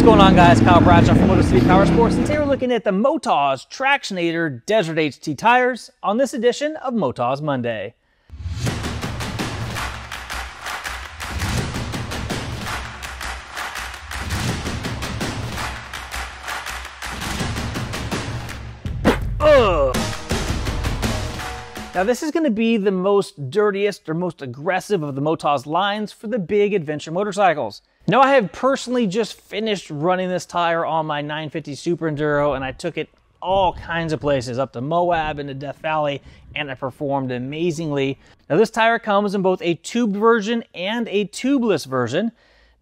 going on, guys? Kyle Bradshaw from Motor City Power Sports, and today we're looking at the Motoz Tractionator Desert H tires on this edition of Motoz Monday. Now this is going to be the most dirtiest or most aggressive of the Motoz lines for the big adventure motorcycles. Now I have personally just finished running this tire on my 950 Super Enduro, and I took it all kinds of places, up to Moab and to Death Valley, and it performed amazingly. Now this tire comes in both a tubed version and a tubeless version.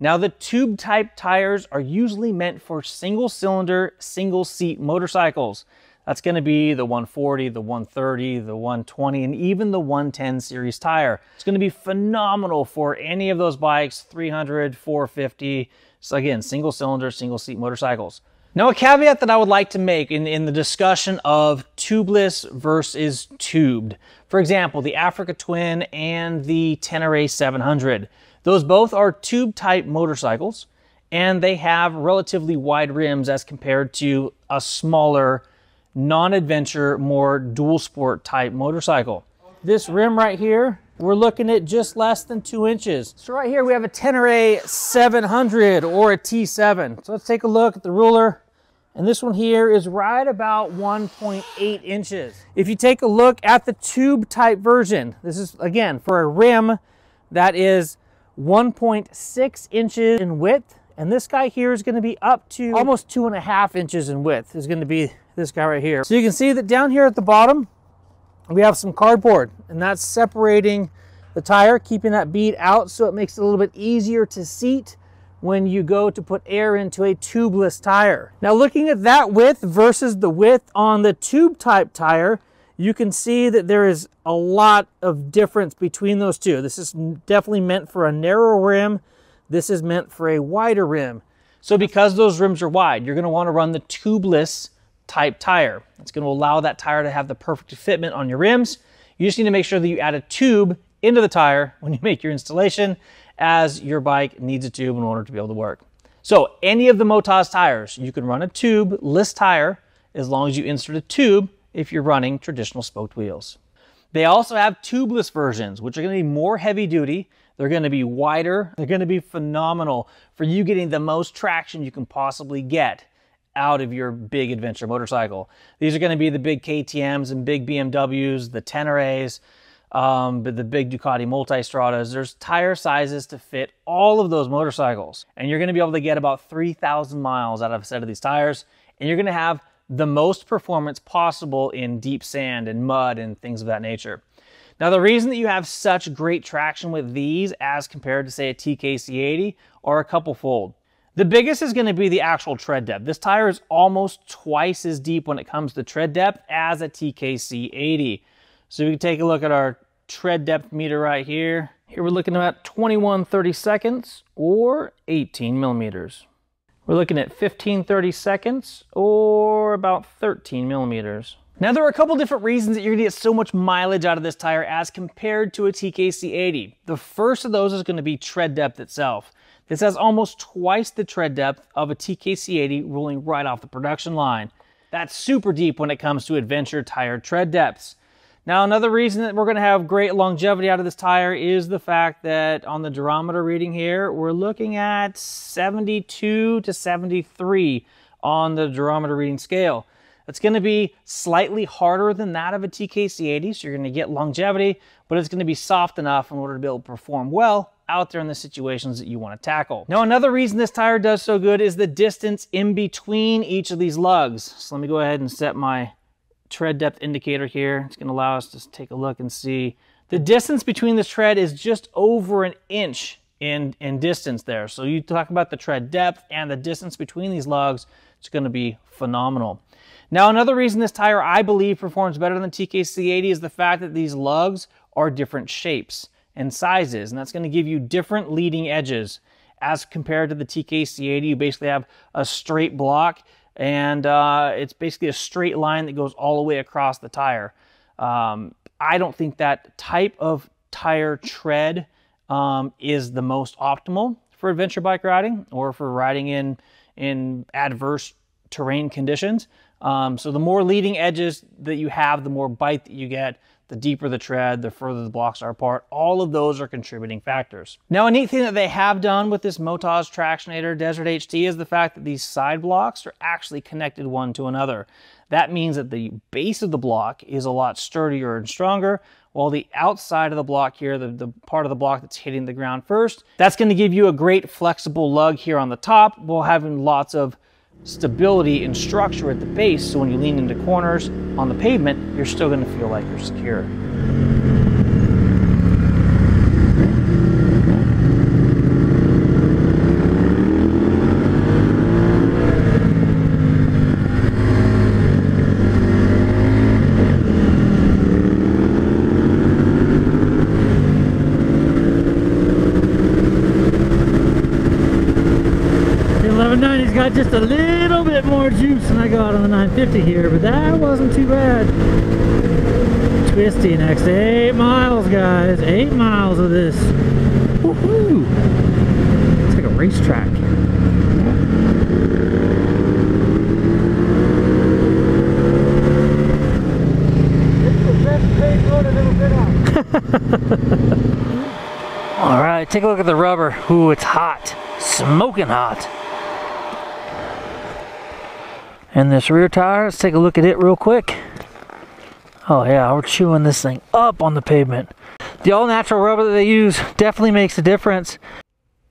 Now the tube type tires are usually meant for single cylinder, single seat motorcycles. That's going to be the 140, the 130, the 120, and even the 110 series tire. It's going to be phenomenal for any of those bikes, 300, 450. So again, single cylinder, single seat motorcycles. Now a caveat that I would like to make in the discussion of tubeless versus tubed. For example, the Africa Twin and the Tenere 700. Those both are tube type motorcycles, and they have relatively wide rims as compared to a smaller non-adventure, more dual sport type motorcycle. This rim right here, we're looking at just less than 2 inches. So right here we have a Tenere 700 or a T7. So let's take a look at the ruler. And this one here is right about 1.8 inches. If you take a look at the tube type version, this is again for a rim that is 1.6 inches in width. And this guy here is going to be up to almost 2.5 inches in width. Is going to be this guy right here. So you can see that down here at the bottom, we have some cardboard, and that's separating the tire, keeping that bead out, so it makes it a little bit easier to seat when you go to put air into a tubeless tire. Now looking at that width versus the width on the tube type tire, you can see that there is a lot of difference between those two. This is definitely meant for a narrow rim. This is meant for a wider rim. So because those rims are wide, you're going to want to run the tubeless type tire. It's going to allow that tire to have the perfect fitment on your rims. You just need to make sure that you add a tube into the tire when you make your installation, as your bike needs a tube in order to be able to work. So any of the Motoz tires, you can run a tubeless tire as long as you insert a tube if you're running traditional spoked wheels. They also have tubeless versions, which are going to be more heavy duty. They're going to be wider. They're going to be phenomenal for you getting the most traction you can possibly get out of your big adventure motorcycle. These are going to be the big KTMs and big BMWs, the Teneres, the big Ducati Multistradas. There's tire sizes to fit all of those motorcycles. And you're going to be able to get about 3,000 miles out of a set of these tires. And you're going to have the most performance possible in deep sand and mud and things of that nature. Now, the reason that you have such great traction with these as compared to, say, a TKC80 are a couple fold. The biggest is going to be the actual tread depth. This tire is almost twice as deep when it comes to tread depth as a TKC80. So we can take a look at our tread depth meter right here. Here we're looking at 21/32 or 18 millimeters. We're looking at 15/32 or about 13 millimeters. Now there are a couple different reasons that you're gonna get so much mileage out of this tire as compared to a TKC80. The first of those is gonna be tread depth itself. This has almost twice the tread depth of a TKC80 rolling right off the production line. That's super deep when it comes to adventure tire tread depths. Now another reason that we're gonna have great longevity out of this tire is the fact that on the Durometer reading here, we're looking at 72 to 73 on the Durometer reading scale. It's going to be slightly harder than that of a TKC80, so you're going to get longevity, but it's going to be soft enough in order to be able to perform well out there in the situations that you want to tackle. Now, another reason this tire does so good is the distance in between each of these lugs. So let me go ahead and set my tread depth indicator here. It's going to allow us to take a look and see. The distance between this tread is just over an inch in distance there. So you talk about the tread depth and the distance between these lugs, it's going to be phenomenal. Now, another reason this tire, I believe, performs better than TKC80 is the fact that these lugs are different shapes and sizes, and that's going to give you different leading edges as compared to the TKC80. You basically have a straight block, and it's basically a straight line that goes all the way across the tire. I don't think that type of tire tread is the most optimal for adventure bike riding or for riding in in adverse terrain conditions. So the more leading edges that you have, the more bite that you get, the deeper the tread, the further the blocks are apart. All of those are contributing factors. Now, a neat thing that they have done with this Motoz Tractionator Desert HT is the fact that these side blocks are actually connected one to another. That means that the base of the block is a lot sturdier and stronger, while the outside of the block here, the part of the block that's hitting the ground first, that's going to give you a great flexible lug here on the top, while having lots of stability and structure at the base, so when you lean into corners on the pavement, you're still going to feel like you're secure. Got just a little bit more juice than I got on the 950 here, but that wasn't too bad. Twisty next 8 miles, guys. 8 miles of this. Woohoo! It's like a racetrack. All right, take a look at the rubber. Ooh, it's hot. Smoking hot. And this rear tire, let's take a look at it real quick. Oh yeah, we're chewing this thing up on the pavement. The all-natural rubber that they use definitely makes a difference.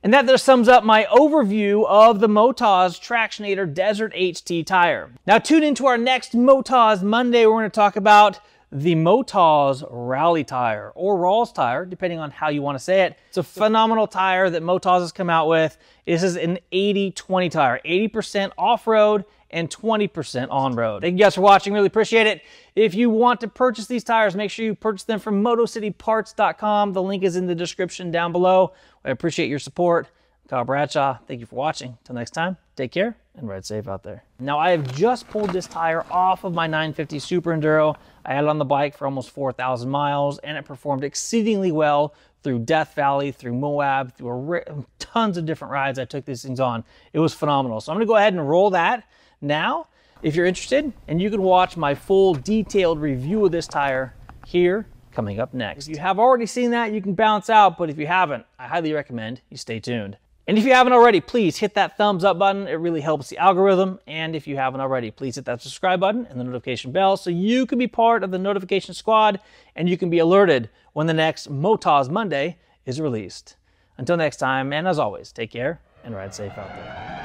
And that just sums up my overview of the Motoz Tractionator Desert HT tire. Now tune into our next Motoz Monday. We're going to talk about the Motoz Rally tire, or Rawls tire, depending on how you want to say it. It's a phenomenal tire that Motoz has come out with. This is an 80-20 tire, 80% off-road and 20% on-road. Thank you guys for watching, really appreciate it. If you want to purchase these tires, make sure you purchase them from MotoCityParts.com. The link is in the description down below. I appreciate your support. I'm Kyle Bradshaw, thank you for watching. Until next time, take care and ride safe out there. Now, I have just pulled this tire off of my 950 Super Enduro. I had it on the bike for almost 4,000 miles, and it performed exceedingly well through Death Valley, through Moab, through tons of different rides I took these things on. It was phenomenal. So I'm gonna go ahead and roll that now, if you're interested, and you can watch my full detailed review of this tire here coming up next. If you have already seen that, you can bounce out, but if you haven't, I highly recommend you stay tuned. And if you haven't already, please hit that thumbs up button. It really helps the algorithm. And if you haven't already, please hit that subscribe button and the notification bell so you can be part of the notification squad and you can be alerted when the next Motoz Monday is released. Until next time, and as always, take care and ride safe out there.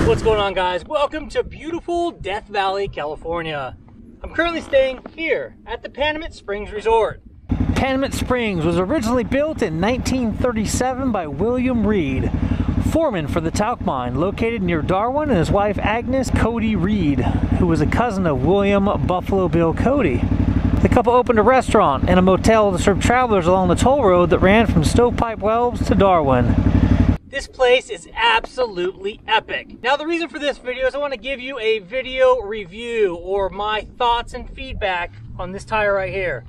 What's going on, guys? Welcome to beautiful Death Valley, California. I'm currently staying here at the Panamint Springs Resort. Panamint Springs was originally built in 1937 by William Reed, foreman for the talc mine located near Darwin, and his wife Agnes Cody Reed, who was a cousin of William Buffalo Bill Cody. The couple opened a restaurant and a motel to serve travelers along the toll road that ran from Stovepipe Wells to Darwin. This place is absolutely epic. Now, the reason for this video is I want to give you a video review or my thoughts and feedback on this tire right here.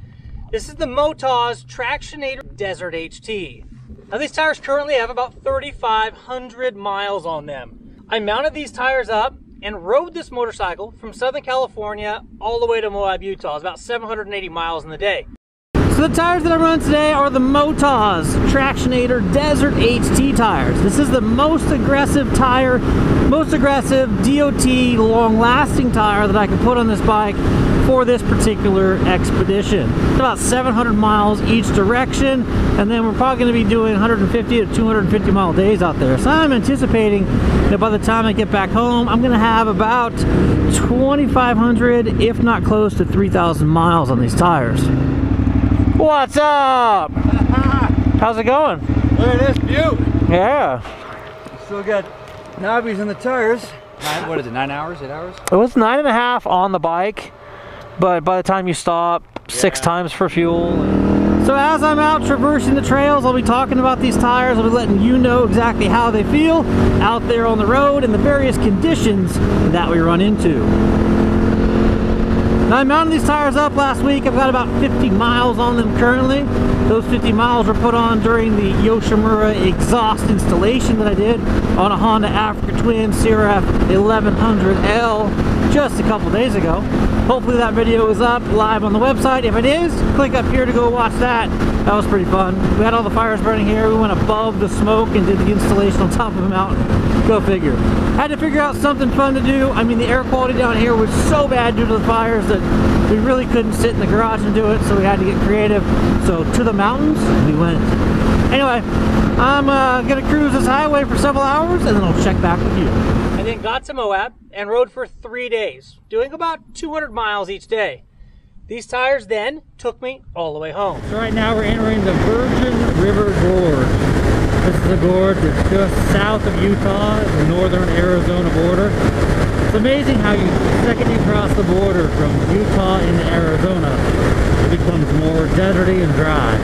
This is the Motoz Tractionator Desert HT. Now, these tires currently have about 3,500 miles on them. I mounted these tires up and rode this motorcycle from Southern California all the way to Moab, Utah. It's about 780 miles in the day. So the tires that I run today are the Motoz Tractionator Desert HT tires. This is the most aggressive tire, most aggressive DOT long-lasting tire that I can put on this bike for this particular expedition. It's about 700 miles each direction, and then we're probably going to be doing 150 to 250 mile days out there. So I'm anticipating that by the time I get back home, I'm going to have about 2,500, if not close to 3,000 miles on these tires. What's up? How's it going? Look at this view. Yeah. Still got knobbies in the tires. What is it, 9 hours, 8 hours? It was 9.5 on the bike, but by the time you stop, 6 times for fuel. So as I'm out traversing the trails, I'll be talking about these tires. I'll be letting you know exactly how they feel out there on the road and the various conditions that we run into. Now I mounted these tires up last week. I've got about 50 miles on them currently. Those 50 miles were put on during the Yoshimura exhaust installation that I did on a Honda Africa Twin CRF 1100L just a couple days ago. Hopefully that video is up live on the website. If it is, click up here to go watch that. That was pretty fun. We had all the fires burning here. We went above the smoke and did the installation on top of a mountain. Go figure. Had to figure out something fun to do. I mean, the air quality down here was so bad due to the fires that we really couldn't sit in the garage and do it, so we had to get creative. So to the mountains we went. Anyway, I'm gonna cruise this highway for several hours and then I'll check back with you. I then got to Moab and rode for 3 days, doing about 200 miles each day. These tires then took me all the way home. So right now we're entering the Virgin River Gorge. This is a gorge that's just south of Utah, the northern Arizona border. It's amazing how the second you cross the border from Utah into Arizona, it becomes more deserty and dry.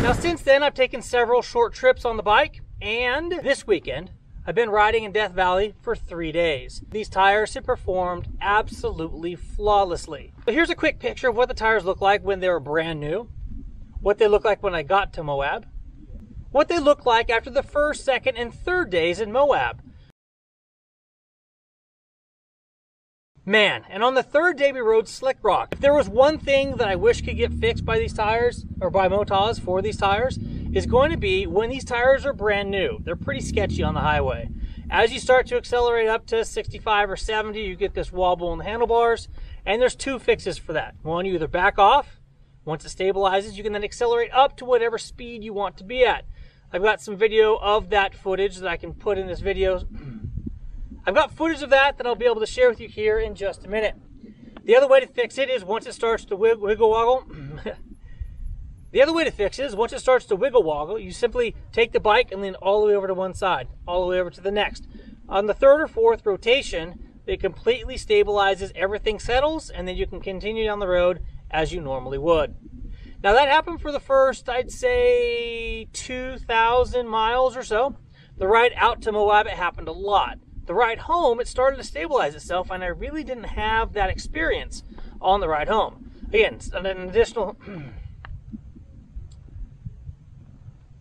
Now since then, I've taken several short trips on the bike, and this weekend, I've been riding in Death Valley for 3 days. These tires have performed absolutely flawlessly. So here's a quick picture of what the tires look like when they were brand new, what they look like when I got to Moab, what they look like after the first, second, and third days in Moab. Man, and on the third day we rode Slick Rock. If there was one thing that I wish could get fixed by these tires, or by Motoz for these tires, is going to be when these tires are brand new. They're pretty sketchy on the highway. As you start to accelerate up to 65 or 70, you get this wobble in the handlebars, and there's 2 fixes for that. One, you either back off. Once it stabilizes, you can then accelerate up to whatever speed you want to be at. I've got some video of that footage that I can put in this video. I've got footage of that I'll be able to share with you here in just a minute. The other way to fix it is once it starts to wiggle woggle. The other way to fix it is once it starts to wiggle woggle, you simply take the bike and lean all the way over to one side, all the way over to the next. On the 3rd or 4th rotation, it completely stabilizes, everything settles, and then you can continue down the road as you normally would. Now that happened for the first, I'd say, 2,000 miles or so. The ride out to Moab, it happened a lot. The ride home, it started to stabilize itself, and I really didn't have that experience on the ride home. Again, an additional...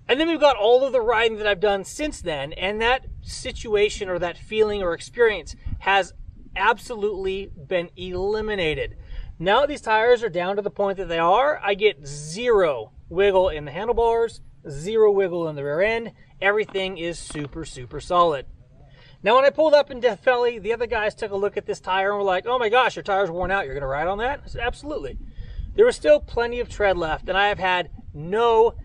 And then we've got all of the riding that I've done since then, and that situation or that feeling or experience has absolutely been eliminated. Now that these tires are down to the point that they are, I get 0 wiggle in the handlebars, 0 wiggle in the rear end. Everything is super, super solid. Now when I pulled up in Death Valley, the other guys took a look at this tire and were like, oh my gosh, your tire's worn out, you're gonna ride on that? I said, absolutely. There was still plenty of tread left, and I have had no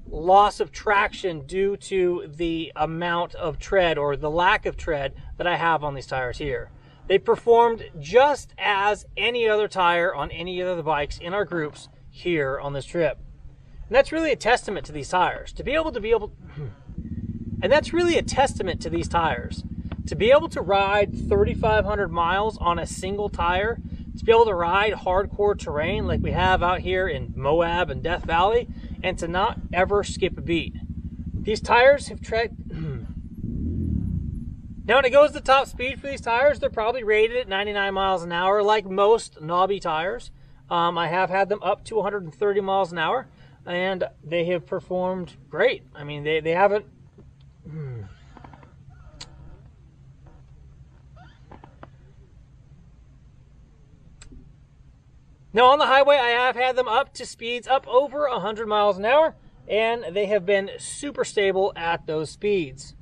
loss of traction due to the amount of tread or the lack of tread that I have on these tires here. They performed just as any other tire on any other bikes in our groups here on this trip. And that's really a testament to these tires. And that's really a testament to these tires. To be able to ride 3,500 miles on a single tire, to be able to ride hardcore terrain like we have out here in Moab and Death Valley, and to not ever skip a beat. These tires have tread... Now when it goes to top speed for these tires, they're probably rated at 99 miles an hour like most knobby tires. I have had them up to 130 miles an hour, and they have performed great. I mean, they haven't... Now on the highway, I have had them up to speeds up over 100 miles an hour, and they have been super stable at those speeds.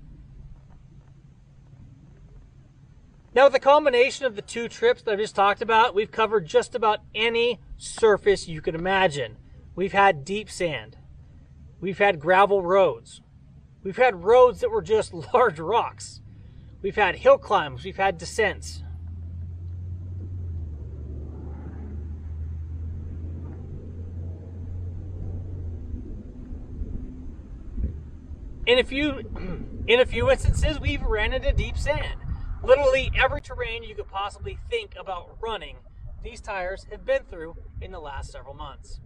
Now with the combination of the 2 trips that I just talked about, we've covered just about any surface you could imagine. We've had deep sand. We've had gravel roads. We've had roads that were just large rocks. We've had hill climbs. We've had descents. In a few instances, we've ran into deep sand. Literally every terrain you could possibly think about running, these tires have been through in the last several months.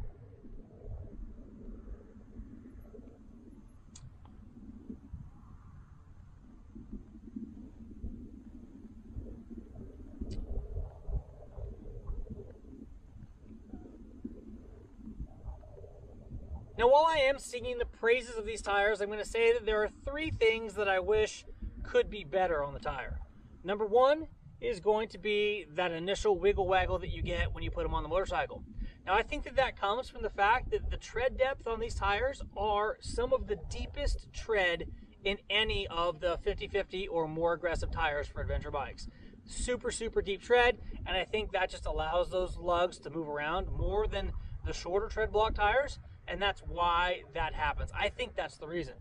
Now, while I am singing the praises of these tires, I'm going to say that there are 3 things that I wish could be better on the tire. Number 1 is going to be that initial wiggle waggle that you get when you put them on the motorcycle. Now, I think that that comes from the fact that the tread depth on these tires are some of the deepest tread in any of the 50/50 or more aggressive tires for adventure bikes. Super, super deep tread, and I think that just allows those lugs to move around more than the shorter tread block tires. And that's why that happens. I think that's the reason.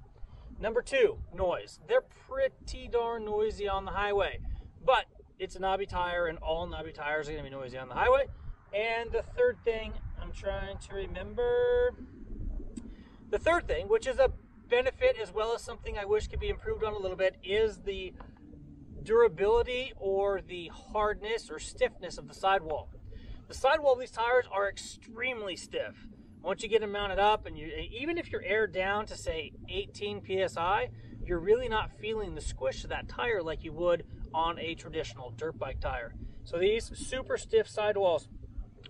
Number 2, noise. They're pretty darn noisy on the highway, but it's a knobby tire, and all knobby tires are going to be noisy on the highway. And the third thing, I'm trying to remember. The third thing, which is a benefit as well as something I wish could be improved on a little bit, is the durability or the hardness or stiffness of the sidewall. The sidewall of these tires are extremely stiff. Once you get them mounted up, and even if you're aired down to say 18 psi, you're really not feeling the squish of that tire like you would on a traditional dirt bike tire. So these super stiff sidewalls,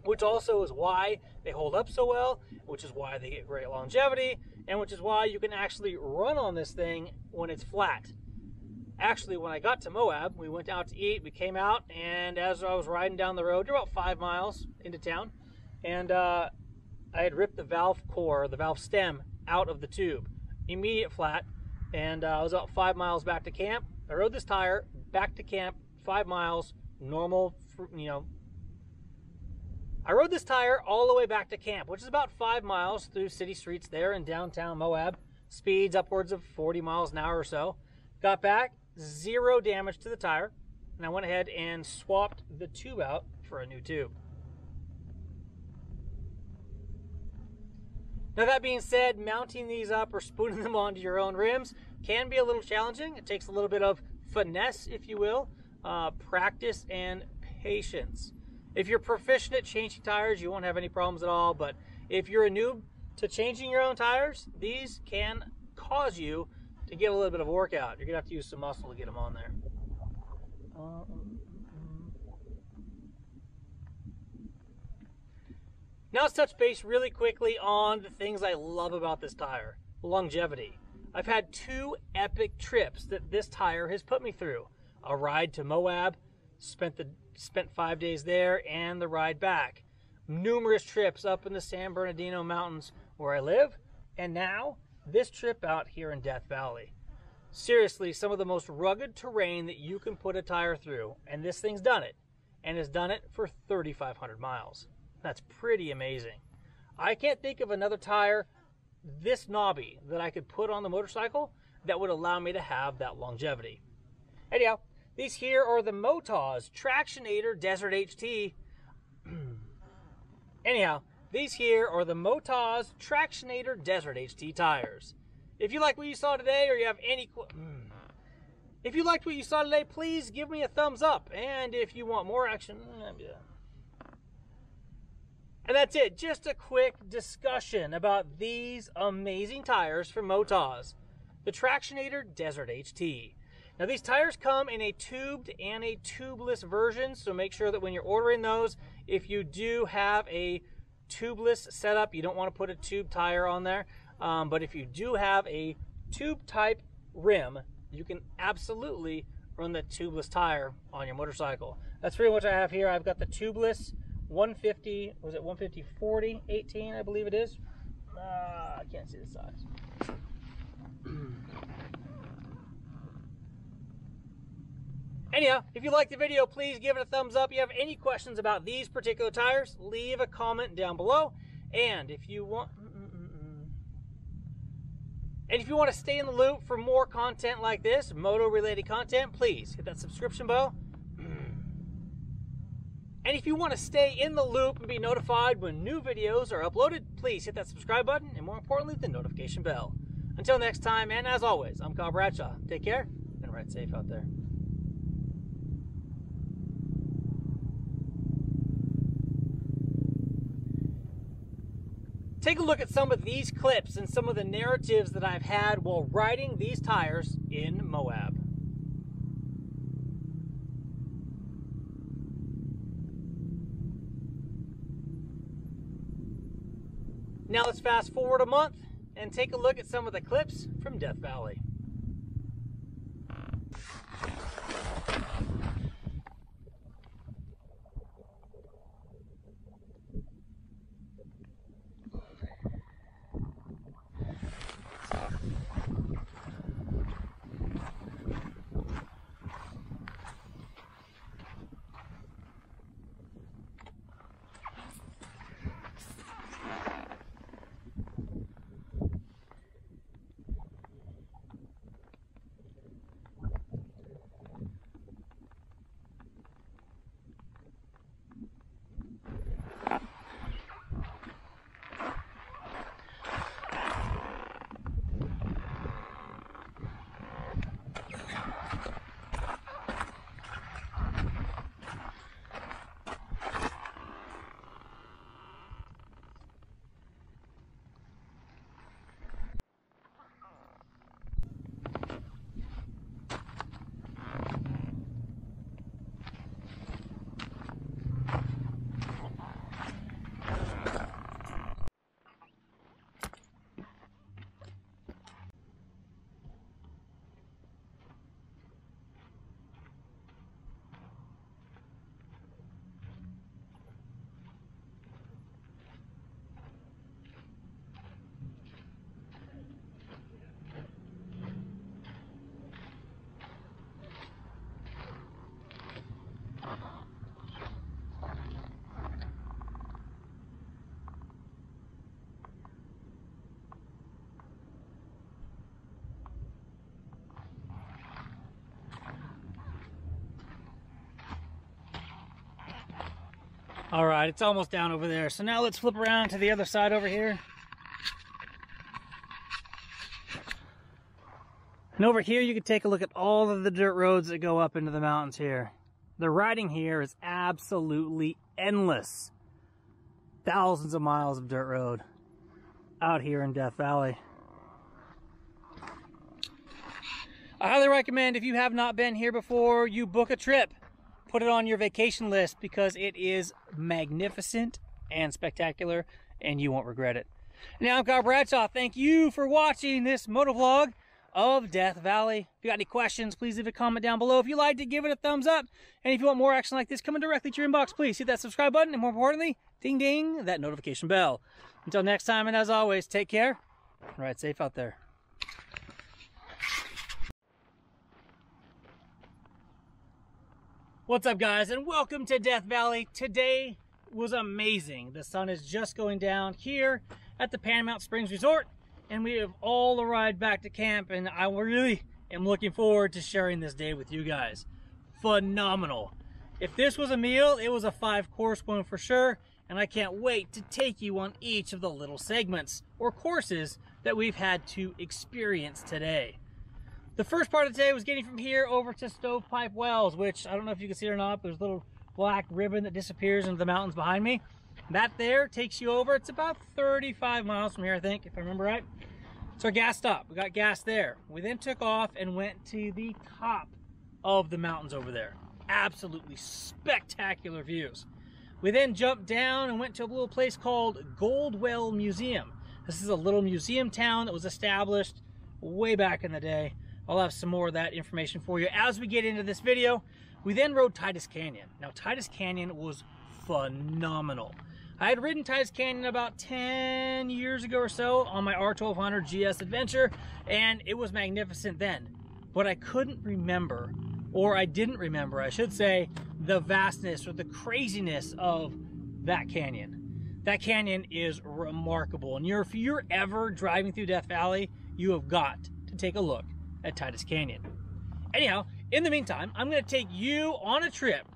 which also is why they hold up so well, which is why they get great longevity, and which is why you can actually run on this thing when it's flat. Actually, when I got to Moab, we went out to eat, we came out, and as I was riding down the road, you're about 5 miles into town, and I had ripped the valve core, the valve stem, out of the tube. Immediate flat, and I was about 5 miles back to camp. I rode this tire back to camp, 5 miles, normal, I rode this tire all the way back to camp, which is about 5 miles through city streets there in downtown Moab. Speeds upwards of 40 miles an hour or so. Got back, 0 damage to the tire, and I went ahead and swapped the tube out for a new tube. Now, that being said, mounting these up or spooning them onto your own rims can be a little challenging. It takes a little bit of finesse, if you will, practice and patience. If you're proficient at changing tires, you won't have any problems at all. But if you're a noob to changing your own tires, these can cause you to get a little bit of a workout. You're going to have to use some muscle to get them on there. Now let's touch base really quickly on the things I love about this tire. Longevity. I've had 2 epic trips that this tire has put me through. A ride to Moab, spent 5 days there, and the ride back. Numerous trips up in the San Bernardino Mountains where I live, and now this trip out here in Death Valley. Seriously, some of the most rugged terrain that you can put a tire through, and this thing's done it, and has done it for 3,500 miles. That's pretty amazing. I can't think of another tire this knobby that I could put on the motorcycle that would allow me to have that longevity. Anyhow, these here are the Motoz Tractionator Desert HT. These here are the Motoz Tractionator Desert HT tires. If you like what you saw today, or you have any if you liked what you saw today, please give me a thumbs up. And if you want more action, and that's it. Just a quick discussion about these amazing tires from Motoz, the Tractionator Desert HT. Now, these tires come in a tubed and a tubeless version, so make sure that when you're ordering those, if you do have a tubeless setup, you don't want to put a tube tire on there, but if you do have a tube type rim, you can absolutely run the tubeless tire on your motorcycle. That's pretty much what I have here. I've got the tubeless 150, was it 150 40 18, I believe it is. I can't see the size. Anyhow, if you liked the video, please give it a thumbs up. If you have any questions about these particular tires, leave a comment down below. And if you want to stay in the loop for more content like this, moto-related content, please hit that subscription bell. And if you want to stay in the loop and be notified when new videos are uploaded, please hit that subscribe button, and more importantly, the notification bell. Until next time, and as always, I'm Bradshaw. Take care, and ride safe out there. Take a look at some of these clips and some of the narratives that I've had while riding these tires in Moab. Now let's fast forward a month and take a look at some of the clips from Death Valley. All right, it's almost down over there. So now let's flip around to the other side over here. And over here, you can take a look at all of the dirt roads that go up into the mountains here. The riding here is absolutely endless. Thousands of miles of dirt road out here in Death Valley. I highly recommend, if you have not been here before, you book a trip. Put it on your vacation list because it is magnificent and spectacular and you won't regret it. Now, I'm Kyle Bradshaw. Thank you for watching this motovlog of Death Valley. If you got any questions, please leave a comment down below. If you liked it, give it a thumbs up. And if you want more action like this coming directly to your inbox, please hit that subscribe button and, more importantly, ding ding that notification bell. Until next time, and as always, take care and ride safe out there. What's up, guys, and welcome to Death Valley. Today was amazing. The sun is just going down here at the Paramount Springs Resort, and we have all arrived back to camp, and I really am looking forward to sharing this day with you guys. Phenomenal. If this was a meal, it was a 5-course one for sure, and I can't wait to take you on each of the little segments or courses that we've had to experience today. The first part of today was getting from here over to Stovepipe Wells, which I don't know if you can see it or not, but there's a little black ribbon that disappears into the mountains behind me. That there takes you over. It's about 35 miles from here, I think, if I remember right. It's our gas stop. We got gas there. We then took off and went to the top of the mountains over there. Absolutely spectacular views. We then jumped down and went to a little place called Goldwell Museum. This is a little museum town that was established way back in the day. I'll have some more of that information for you as we get into this video. We then rode Titus Canyon. Now, Titus Canyon was phenomenal. I had ridden Titus Canyon about 10 years ago or so on my R1200 GS Adventure, and it was magnificent then. But I couldn't remember, or I didn't remember, I should say, the vastness or the craziness of that canyon. That canyon is remarkable, and if you're ever driving through Death Valley, you have got to take a look at Titus Canyon. Anyhow, in the meantime, I'm going to take you on a trip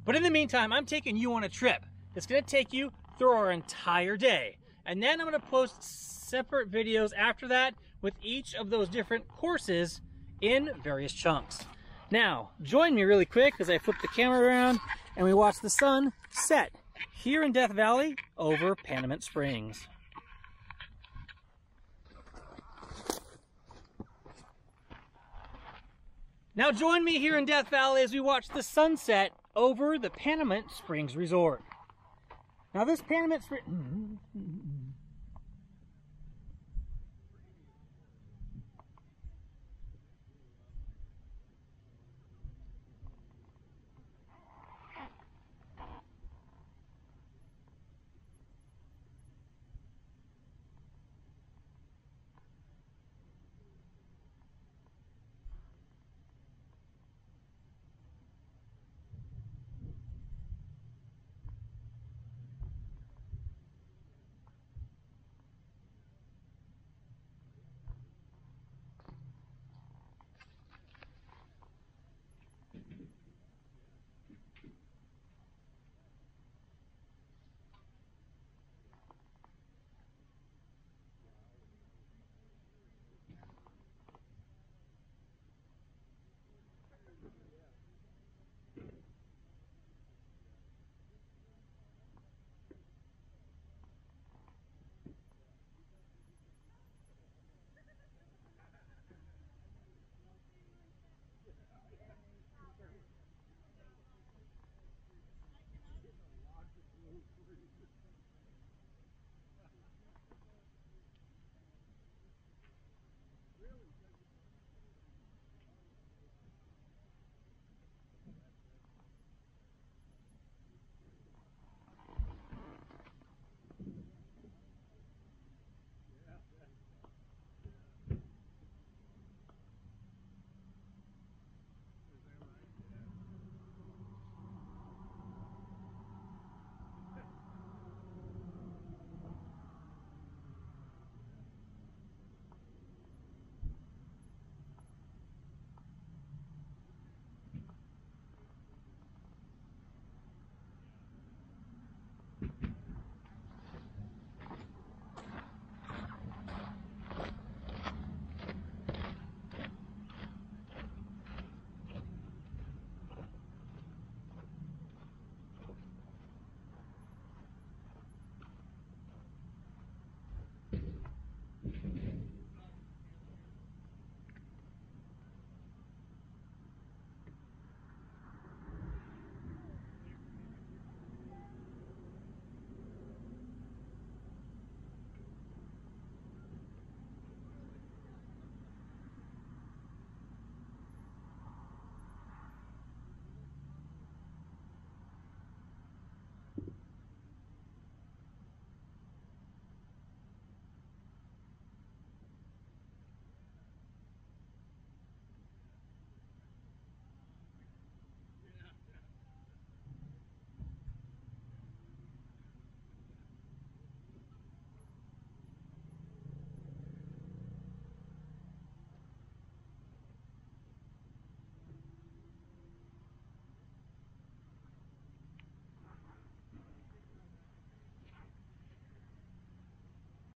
but in the meantime, I'm taking you on a trip that's going to take you through our entire day. And then I'm going to post separate videos after that with each of those different courses in various chunks. Now, join me really quick as I flip the camera around and we watch the sun set here in Death Valley over Panamint Springs. Now join me here in Death Valley as we watch the sunset over the Panamint Springs Resort. Now this Panamint Springs...